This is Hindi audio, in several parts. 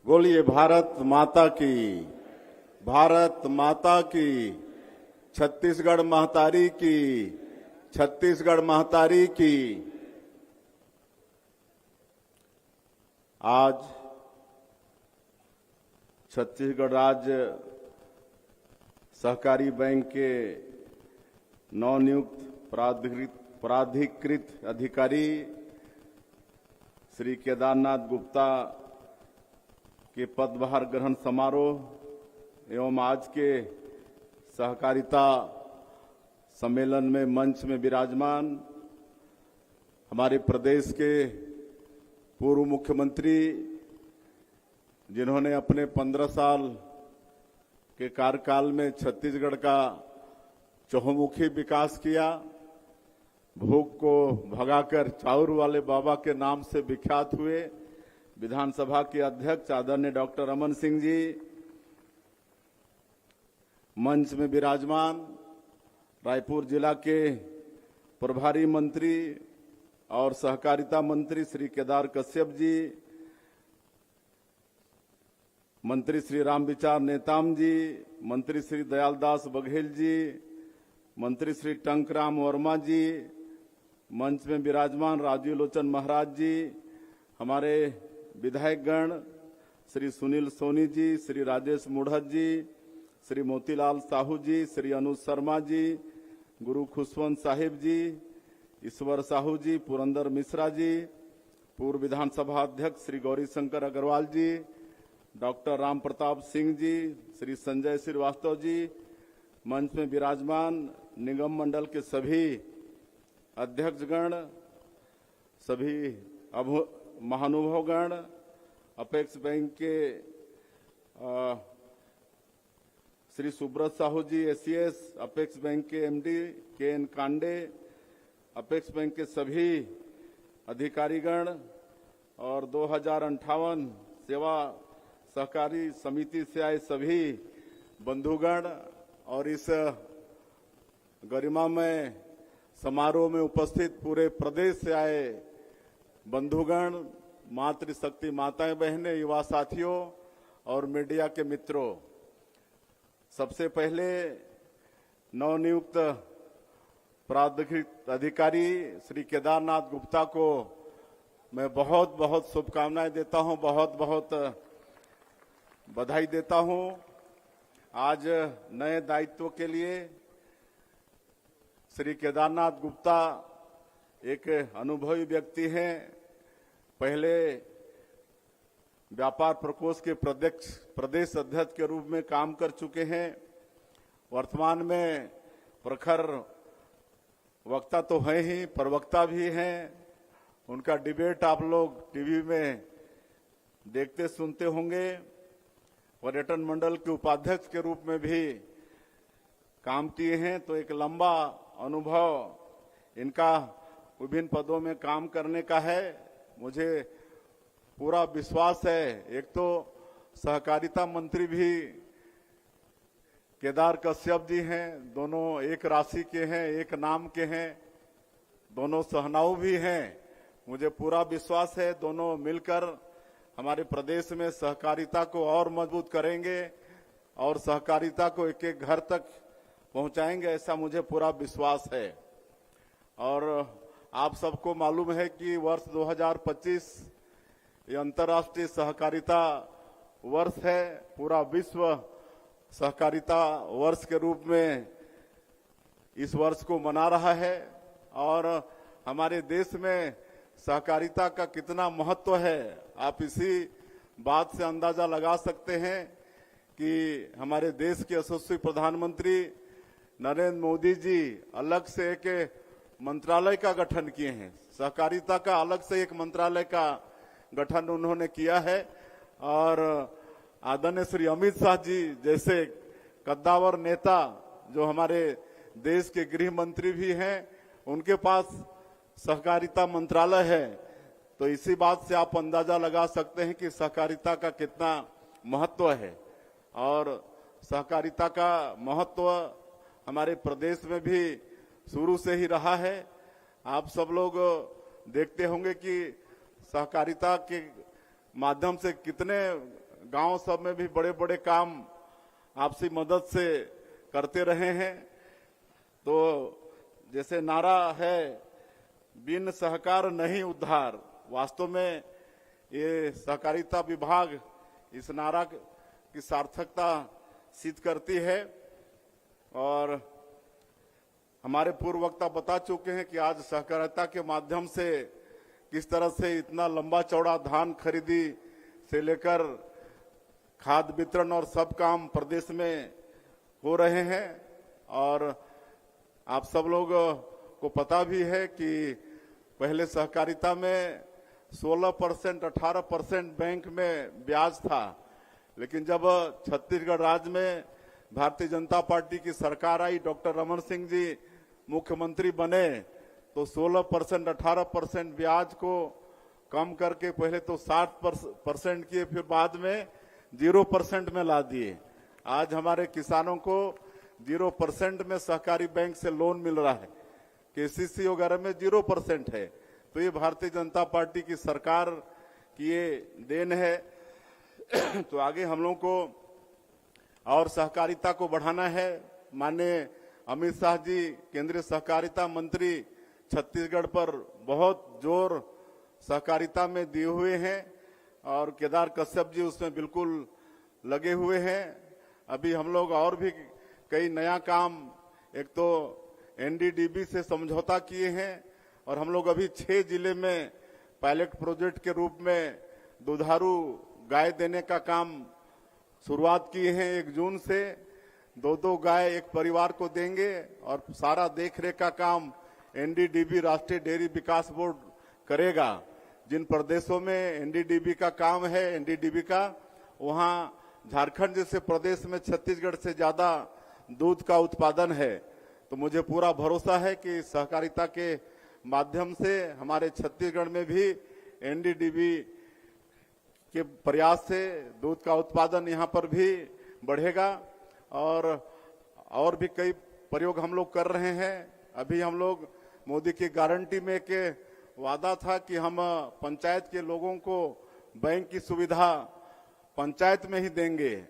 बोलिए भारत माता की, भारत माता की। छत्तीसगढ़ महतारी की, छत्तीसगढ़ महतारी की। आज छत्तीसगढ़ राज्य सहकारी बैंक के नवनियुक्त प्राधिकृत अधिकारी श्री केदारनाथ गुप्ता के पदभार ग्रहण समारोह एवं आज के सहकारिता सम्मेलन में मंच में विराजमान हमारे प्रदेश के पूर्व मुख्यमंत्री, जिन्होंने अपने 15 साल के कार्यकाल में छत्तीसगढ़ का चहुमुखी विकास किया, भूख को भगाकर चाउर वाले बाबा के नाम से विख्यात हुए, विधानसभा के अध्यक्ष आदरणीय डॉक्टर रमन सिंह जी मंच में विराजमान, रायपुर जिला के प्रभारी मंत्री और सहकारिता मंत्री श्री केदार कश्यप जी, मंत्री श्री रामविचार नेताम जी, मंत्री श्री दयालदास बघेल जी, मंत्री श्री टंकराम वर्मा जी, मंच में विराजमान राजीव लोचन महाराज जी, हमारे विधायकगण श्री सुनील सोनी जी, श्री राजेश मुढ़त जी, श्री मोतीलाल साहू जी, श्री अनुज शर्मा जी, गुरु खुशवंत साहिब जी, ईश्वर साहू जी, पुरंदर मिश्रा जी, पूर्व विधानसभा अध्यक्ष श्री गौरी शंकर अग्रवाल जी, डॉक्टर राम प्रताप सिंह जी, श्री संजय श्रीवास्तव जी, मंच में विराजमान निगम मंडल के सभी अध्यक्षगण, सभी महानुभावगण, अपेक्स बैंक के श्री सुब्रत साहू जी एसीएस, अपेक्स बैंक के एमडी के एन कांडे, अपेक्स बैंक के सभी अधिकारीगण और 2058 सेवा सहकारी समिति से आए सभी बंधुगण और इस गरिमामय समारोह में उपस्थित पूरे प्रदेश से आए बंधुगण, मातृशक्ति माताएं बहनें, युवा साथियों और मीडिया के मित्रों, सबसे पहले नवनियुक्त प्राधिकृत अधिकारी श्री केदारनाथ गुप्ता को मैं बहुत बहुत शुभकामनाएं देता हूं, बहुत बहुत बधाई देता हूं। आज नए दायित्व के लिए श्री केदारनाथ गुप्ता एक अनुभवी व्यक्ति हैं। पहले व्यापार प्रकोष्ठ के प्रदेश अध्यक्ष के रूप में काम कर चुके हैं। वर्तमान में प्रखर वक्ता तो हैं ही, प्रवक्ता भी हैं। उनका डिबेट आप लोग टीवी में देखते सुनते होंगे। पर्यटन मंडल के उपाध्यक्ष के रूप में भी काम किए हैं, तो एक लंबा अनुभव इनका विभिन्न पदों में काम करने का है। मुझे पूरा विश्वास है। एक तो सहकारिता मंत्री भी केदार कश्यप जी हैं, दोनों एक राशि के हैं, एक नाम के हैं, दोनों सहनाऊ भी हैं। मुझे पूरा विश्वास है दोनों मिलकर हमारे प्रदेश में सहकारिता को और मजबूत करेंगे और सहकारिता को एक एक घर तक पहुंचाएंगे, ऐसा मुझे पूरा विश्वास है। और आप सबको मालूम है कि वर्ष 2025 ये अंतर्राष्ट्रीय सहकारिता वर्ष है। पूरा विश्व सहकारिता वर्ष के रूप में इस वर्ष को मना रहा है और हमारे देश में सहकारिता का कितना महत्व है, आप इसी बात से अंदाजा लगा सकते हैं कि हमारे देश के यशस्वी प्रधानमंत्री नरेंद्र मोदी जी अलग से एक मंत्रालय का गठन किए हैं। सहकारिता का अलग से एक मंत्रालय का गठन उन्होंने किया है और आदरणीय श्री अमित शाह जी जैसे कद्दावर नेता जो हमारे देश के गृह मंत्री भी हैं, उनके पास सहकारिता मंत्रालय है। तो इसी बात से आप अंदाजा लगा सकते हैं कि सहकारिता का कितना महत्व है और सहकारिता का महत्व हमारे प्रदेश में भी शुरू से ही रहा है। आप सब लोग देखते होंगे कि सहकारिता के माध्यम से कितने गांव सब में भी बड़े बड़े काम आपसी मदद से करते रहे हैं। तो जैसे नारा है, बिन सहकार नहीं उद्धार, वास्तव में ये सहकारिता विभाग इस नारा की सार्थकता सिद्ध करती है। और हमारे पूर्व वक्ता बता चुके हैं कि आज सहकारिता के माध्यम से किस तरह से इतना लंबा चौड़ा धान खरीदी से लेकर खाद वितरण और सब काम प्रदेश में हो रहे हैं। और आप सब लोग को पता भी है कि पहले सहकारिता में 16% 18% बैंक में ब्याज था, लेकिन जब छत्तीसगढ़ राज्य में भारतीय जनता पार्टी की सरकार आई, डॉक्टर रमन सिंह जी मुख्यमंत्री बने, तो 16% 18% ब्याज को कम करके पहले तो 60% किए, फिर बाद में 0% में ला दिए। आज हमारे किसानों को 0% में सहकारी बैंक से लोन मिल रहा है, केसीसी वगैरह में 0% है। तो ये भारतीय जनता पार्टी की सरकार की ये देन है। तो आगे हम लोगों को और सहकारिता को बढ़ाना है। माननीय अमित शाह जी केंद्रीय सहकारिता मंत्री छत्तीसगढ़ पर बहुत जोर सहकारिता में दिए हुए हैं और केदार कश्यप जी उसमें बिल्कुल लगे हुए हैं। अभी हम लोग और भी कई नया काम, एक तो एनडीडीबी से समझौता किए हैं और हम लोग अभी 6 जिले में पायलट प्रोजेक्ट के रूप में दुधारू गाय देने का काम शुरुआत किए हैं। 1 जून से 2-2 गाय एक परिवार को देंगे और सारा देखरेख का काम एनडीडीबी राष्ट्रीय डेयरी विकास बोर्ड करेगा। जिन प्रदेशों में एनडीडीबी का काम है, एनडीडीबी का, वहां झारखंड जैसे प्रदेश में छत्तीसगढ़ से ज्यादा दूध का उत्पादन है। तो मुझे पूरा भरोसा है कि सहकारिता के माध्यम से हमारे छत्तीसगढ़ में भी एनडीडीबी के प्रयास से दूध का उत्पादन यहाँ पर भी बढ़ेगा। और भी कई प्रयोग हम लोग कर रहे हैं। अभी हम लोग मोदी की गारंटी में के वादा था कि हम पंचायत के लोगों को बैंक की सुविधा पंचायत में ही देंगे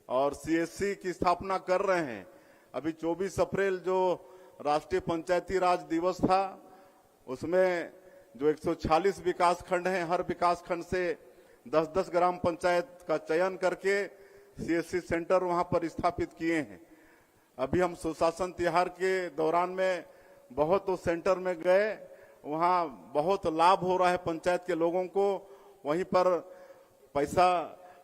और सीएससी की स्थापना कर रहे हैं। अभी 24 अप्रैल जो राष्ट्रीय पंचायती राज दिवस था, उसमें जो 146 विकास खंड हैं, हर विकास खंड से 10-10 ग्राम पंचायत का चयन करके सीएससी सेंटर वहां पर स्थापित किए हैं। अभी हम सुशासन त्योहार के दौरान में बहुत तो सेंटर में गए, वहां बहुत लाभ हो रहा है पंचायत के लोगों को। वहीं पर पैसा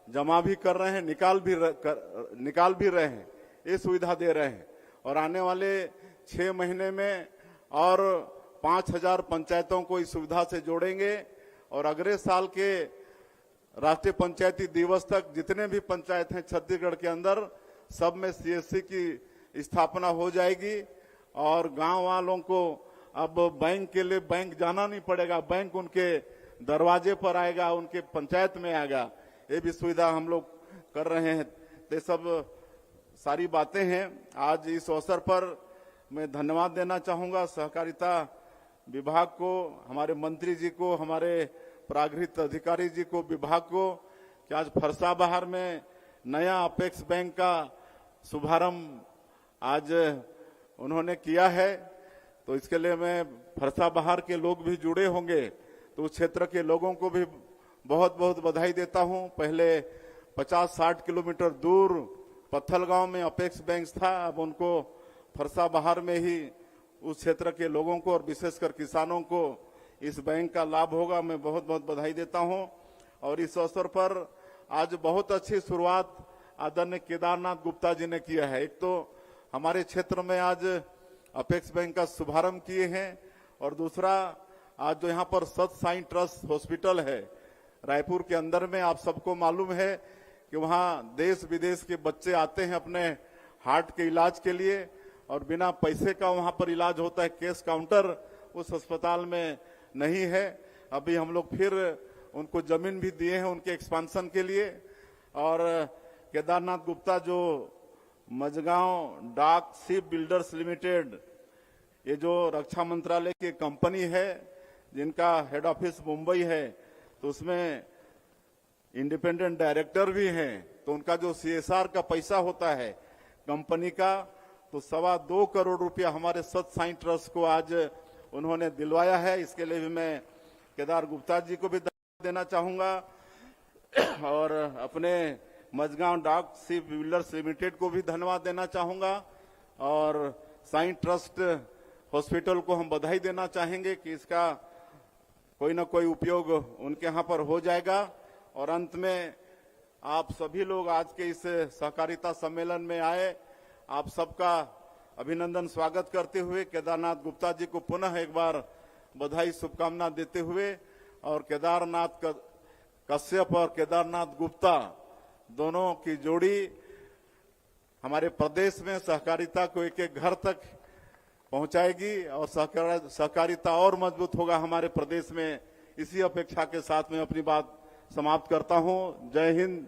जमा भी कर रहे हैं, निकाल भी रहे हैं, ये सुविधा दे रहे हैं। और आने वाले 6 महीने में और 5000 पंचायतों को इस सुविधा से जोड़ेंगे और अगले साल के राष्ट्रीय पंचायती दिवस तक जितने भी पंचायत हैं छत्तीसगढ़ के अंदर, सब में सीएससी की स्थापना हो जाएगी और गांव वालों को अब बैंक के लिए बैंक जाना नहीं पड़ेगा, बैंक उनके दरवाजे पर आएगा, उनके पंचायत में आएगा। ये भी सुविधा हम लोग कर रहे हैं। ये सब सारी बातें हैं। आज इस अवसर पर मैं धन्यवाद देना चाहूंगा सहकारिता विभाग को, हमारे मंत्री जी को, हमारे प्रागृत अधिकारी जी को, विभाग को, कि आज फरसाबहार में नया अपेक्स बैंक का शुभारंभ आज उन्होंने किया है। तो इसके लिए मैं फरसाबहार के लोग भी जुड़े होंगे, तो उस क्षेत्र के लोगों को भी बहुत बहुत बधाई देता हूं। पहले 50-60 किलोमीटर दूर पत्थलगांव में अपेक्स बैंक था, अब उनको फरसाबहार में ही उस क्षेत्र के लोगों को और विशेषकर किसानों को इस बैंक का लाभ होगा। मैं बहुत बहुत बधाई देता हूं। और इस अवसर पर आज बहुत अच्छी शुरुआत आदरणीय केदारनाथ गुप्ता जी ने किया है। एक तो हमारे क्षेत्र में आज अपेक्स बैंक का शुभारंभ किए हैं और दूसरा आज जो यहाँ पर सत साई ट्रस्ट हॉस्पिटल है रायपुर के अंदर में, आप सबको मालूम है कि वहाँ देश विदेश के बच्चे आते हैं अपने हार्ट के इलाज के लिए और बिना पैसे का वहाँ पर इलाज होता है। कैश काउंटर उस अस्पताल में नहीं है। अभी हम लोग फिर उनको जमीन भी दिए हैं उनके एक्सपांशन के लिए। और केदारनाथ गुप्ता जो मजगांव डाक शिप बिल्डर्स लिमिटेड, ये जो रक्षा मंत्रालय की कंपनी है जिनका हेड ऑफिस मुंबई है, तो उसमें इंडिपेंडेंट डायरेक्टर भी हैं, तो उनका जो CSR का पैसा होता है कंपनी का, तो 2.25 करोड़ रुपया हमारे सत साईं ट्रस्ट को आज उन्होंने दिलवाया है। इसके लिए भी मैं केदार गुप्ता जी को भी धन्यवाद देना चाहूंगा और अपने मझगांव डाक शिप बिल्डर्स लिमिटेड को भी धन्यवाद देना चाहूंगा और साईं ट्रस्ट हॉस्पिटल को हम बधाई देना चाहेंगे कि इसका कोई ना कोई उपयोग उनके यहाँ पर हो जाएगा। और अंत में आप सभी लोग आज के इस सहकारिता सम्मेलन में आए, आप सबका अभिनंदन स्वागत करते हुए केदारनाथ गुप्ता जी को पुनः एक बार बधाई शुभकामना देते हुए और केदारनाथ कश्यप और केदारनाथ गुप्ता दोनों की जोड़ी हमारे प्रदेश में सहकारिता को एक एक घर तक पहुंचाएगी और सहकारिता और मजबूत होगा हमारे प्रदेश में। इसी अपेक्षा के साथ मैं अपनी बात समाप्त करता हूं। जय हिंद।